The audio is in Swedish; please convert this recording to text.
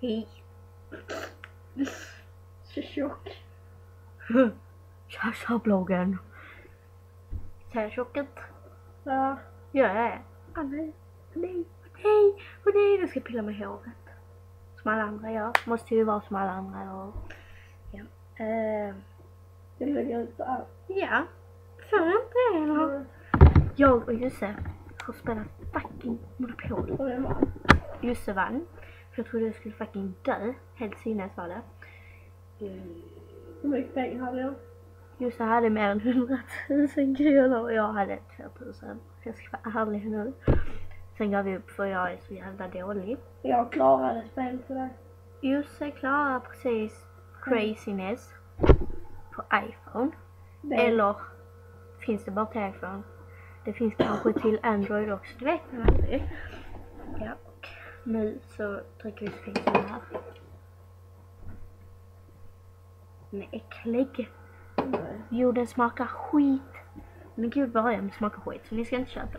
Hej. Så tjock. Tja-tja-bloggen. Säger tjocket. Ja. Gör jag det? Nej. Nu ska jag pilla med håret. Som alla andra gör. Måste ju vara som alla andra. Och, ja. Det lägger ut där. Ja. För inte det eller? Jag och Jusse har spelat fucking Monopol. Och det var. Jusse vann. För jag trodde jag skulle fucking dö. Helt sinnes var det. Hur mycket pengar hade jag? Jusse hade mer än 100 000 kronor och jag hade 2000. Jag ska vara ärlig nu. Sen gav vi upp för jag är så jävla dålig. Jag klarade spel för det. Jusse klarar precis craziness på iPhone. Eller finns det bara till iPhone? Det finns kanske till Android också, det vet man aldrig. Ja, och nu så dricker vi spisen här. Den är äcklig. Jo, den smakar skit. Men gud, bara den smakar skit, så ni ska inte köpa det.